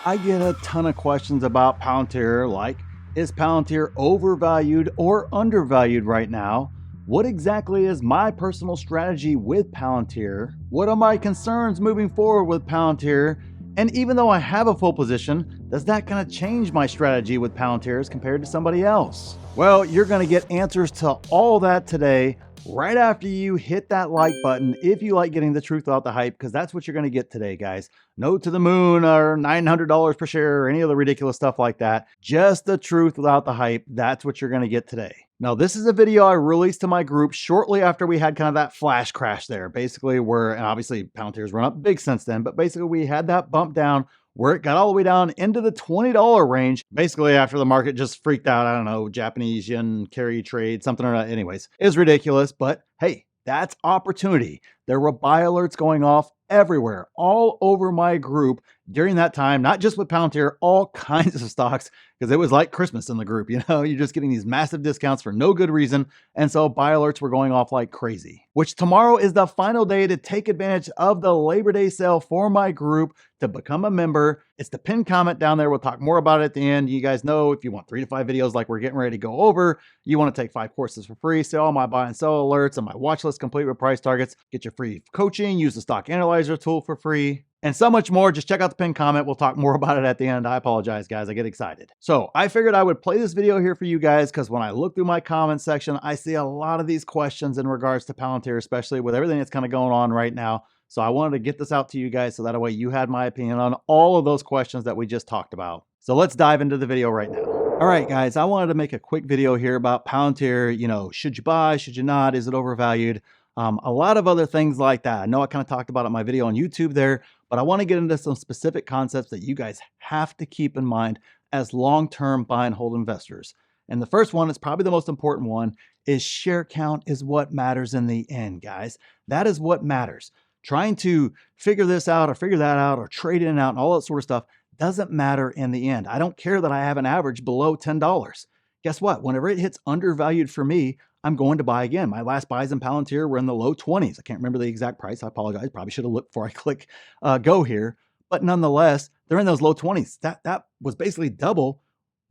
I get a ton of questions about Palantir, like, is Palantir overvalued or undervalued right now? What exactly is my personal strategy with Palantir? What are my concerns moving forward with Palantir? And even though I have a full position, does that kind of change my strategy with Palantir as compared to somebody else? Well, you're going to get answers to all that today, right after you hit that like button if you like getting the truth without the hype, because that's what you're going to get today, guys. No to the moon or $900 per share or any other ridiculous stuff like that. Just the truth without the hype. That's what you're going to get today. Now, this is a video I released to my group shortly after we had kind of that flash crash there. Basically, and obviously Palantir's run up big since then, but basically we had that bump down where it got all the way down into the $20 range, basically after the market just freaked out. I don't know, Japanese yen carry trade, something or that. Anyways, it was ridiculous, but hey, that's opportunity. There were buy alerts going off everywhere, all over my group during that time, not just with Palantir, all kinds of stocks, because it was like Christmas in the group. You're just getting these massive discounts for no good reason. And so buy alerts were going off like crazy, which tomorrow is the final day to take advantage of the Labor Day sale for my group to become a member. It's the pinned comment down there. We'll talk more about it at the end. You guys know if you want 3 to 5 videos like we're getting ready to go over, you want to take 5 courses for free, see all my buy and sell alerts and my watch list complete with price targets, get your free coaching, use the stock analyzer tool for free, and so much more. Just check out the pinned comment. We'll talk more about it at the end. I apologize, guys. I get excited. So I figured I would play this video here for you guys because when I look through my comment section, I see a lot of these questions in regards to Palantir, especially with everything that's kind of going on right now. So I wanted to get this out to you guys so that way you had my opinion on all of those questions that we just talked about. So let's dive into the video right now. All right, guys, I wanted to make a quick video here about Palantir. Should you buy? Should you not? Is it overvalued? A lot of other things like that. I know I kind of talked about it in my video on YouTube there, but I want to get into some specific concepts that you guys have to keep in mind as long-term buy and hold investors. And the first one is probably the most important one, is share count is what matters in the end, guys. That is what matters. Trying to figure this out or figure that out or trade in and out and all that sort of stuff doesn't matter in the end. I don't care that I have an average below $10. Guess what? Whenever it hits undervalued for me, I'm going to buy again. My last buys in Palantir were in the low 20s. I can't remember the exact price. I apologize. Probably should have looked before I click go here. But nonetheless, they're in those low 20s. That was basically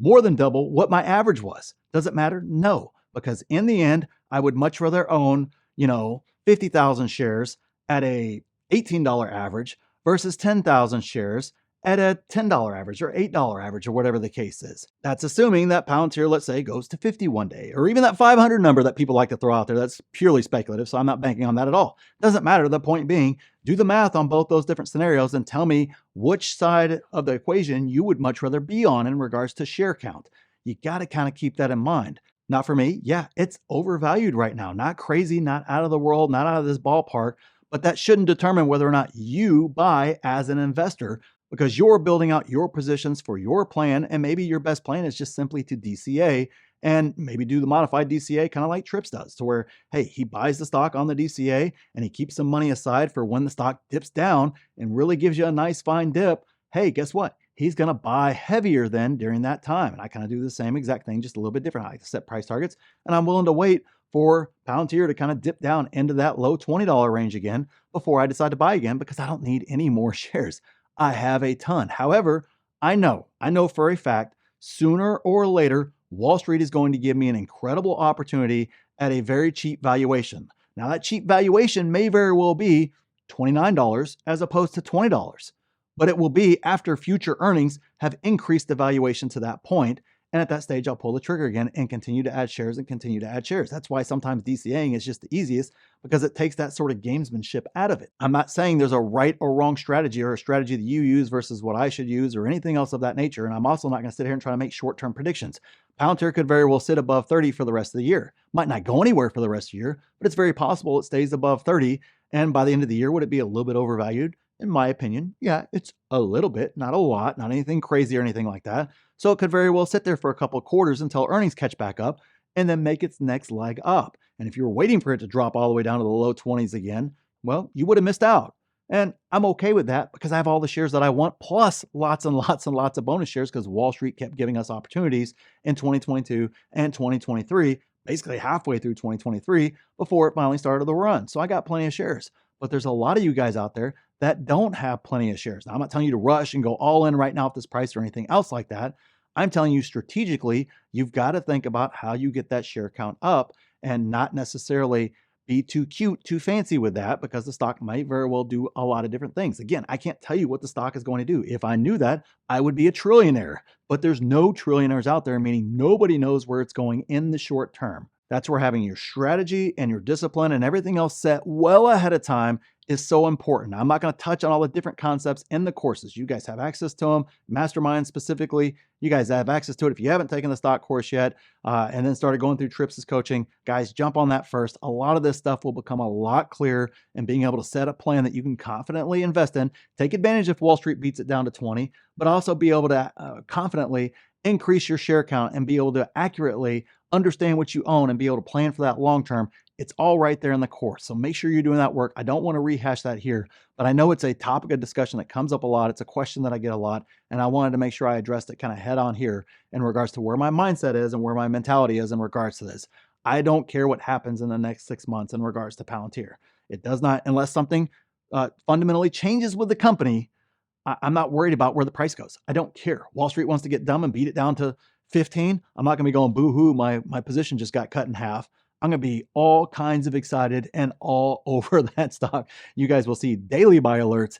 more than double what my average was. Does it matter? No, because in the end, I would much rather own, 50,000 shares at a $18 average versus 10,000 shares at a $10 average or $8 average or whatever the case is. That's assuming that Palantir, let's say, goes to 50 one day, or even that 500 number that people like to throw out there. That's purely speculative, so I'm not banking on that at all. Doesn't matter. The point being, do the math on both those different scenarios and tell me which side of the equation you would much rather be on in regards to share count. You got to kind of keep that in mind. Not for me. Yeah, it's overvalued right now. Not crazy, not out of the world, not out of this ballpark, but that shouldn't determine whether or not you buy as an investor, because you're building out your positions for your plan. And maybe your best plan is just simply to DCA and maybe do the modified DCA kind of like Trips does, to where, hey, he buys the stock on the DCA and he keeps some money aside for when the stock dips down and really gives you a nice fine dip. Hey, guess what? He's going to buy heavier then during that time. And I kind of do the same exact thing, just a little bit different. I like to set price targets, and I'm willing to wait for Palantir to kind of dip down into that low $20 range again before I decide to buy again, because I don't need any more shares. I have a ton. However, I know for a fact, sooner or later, Wall Street is going to give me an incredible opportunity at a very cheap valuation. Now, that cheap valuation may very well be $29 as opposed to $20, but it will be after future earnings have increased the valuation to that point. And at that stage, I'll pull the trigger again and continue to add shares and continue to add shares. That's why sometimes DCAing is just the easiest, because it takes that sort of gamesmanship out of it. I'm not saying there's a right or wrong strategy, or a strategy that you use versus what I should use, or anything else of that nature. And I'm also not going to sit here and try to make short-term predictions. Palantir could very well sit above 30 for the rest of the year. Might not go anywhere for the rest of the year, but it's very possible it stays above 30. And by the end of the year, would it be a little bit overvalued? In my opinion, yeah, it's a little bit, not a lot, not anything crazy or anything like that. So it could very well sit there for a couple of quarters until earnings catch back up and then make its next leg up. And if you were waiting for it to drop all the way down to the low 20s again, well, you would have missed out. And I'm okay with that, because I have all the shares that I want, plus lots and lots and lots of bonus shares, because Wall Street kept giving us opportunities in 2022 and 2023, basically halfway through 2023 before it finally started the run. So I got plenty of shares. But there's a lot of you guys out there that don't have plenty of shares. Now, I'm not telling you to rush and go all in right now at this price or anything else like that. I'm telling you strategically, you've got to think about how you get that share count up and not necessarily be too cute, too fancy with that, because the stock might very well do a lot of different things. Again, I can't tell you what the stock is going to do. If I knew that, I would be a trillionaire, but there's no trillionaires out there, meaning nobody knows where it's going in the short term. That's where having your strategy and your discipline and everything else set well ahead of time is so important. I'm not going to touch on all the different concepts in the courses. You guys have access to them. Mastermind specifically, you guys have access to it. If you haven't taken the stock course yet and then started going through Trips' coaching, guys, jump on that first. A lot of this stuff will become a lot clearer, and being able to set a plan that you can confidently invest in. Take advantage if Wall Street beats it down to 20, but also be able to confidently increase your share count and be able to accurately understand what you own and be able to plan for that long term. It's all right there in the course. So make sure you're doing that work. I don't want to rehash that here, but I know it's a topic of discussion that comes up a lot. It's a question that I get a lot, and I wanted to make sure I addressed it kind of head on here in regards to where my mindset is and where my mentality is in regards to this. I don't care what happens in the next 6 months in regards to Palantir. It does not, unless something fundamentally changes with the company, I'm not worried about where the price goes. I don't care. Wall Street wants to get dumb and beat it down to 15. I'm not going to be going boo-hoo. My position just got cut in half. I'm going to be all kinds of excited and all over that stock. You guys will see daily buy alerts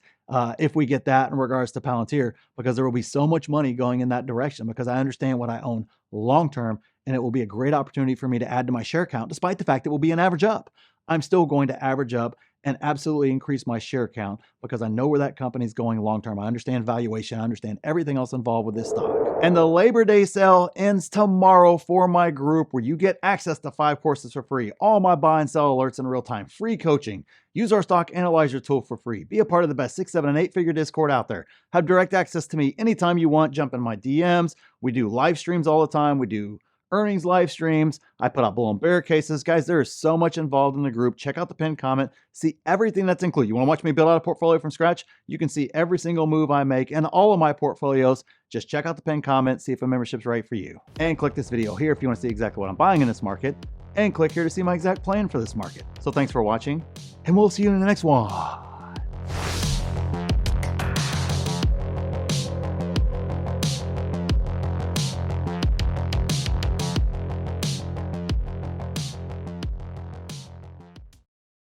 if we get that in regards to Palantir, because there will be so much money going in that direction, because I understand what I own long-term, and it will be a great opportunity for me to add to my share count, despite the fact it will be an average up. I'm still going to average up and absolutely increase my share count because I know where that company is going long-term. I understand valuation. I understand everything else involved with this stock. And the Labor Day sale ends tomorrow for my group, where you get access to 5 courses for free, all my buy and sell alerts in real time, free coaching, use our stock analyzer tool for free, be a part of the best 6, 7, and 8-figure Discord out there, have direct access to me anytime you want, jump in my DMs. We do live streams all the time. We do earnings live streams. I put out bull and bear cases. Guys, there is so much involved in the group. Check out the pinned comment. See everything that's included. You want to watch me build out a portfolio from scratch? You can see every single move I make and all of my portfolios. Just check out the pinned comment, see if a membership's right for you. And click this video here if you want to see exactly what I'm buying in this market. And click here to see my exact plan for this market. So thanks for watching, and we'll see you in the next one.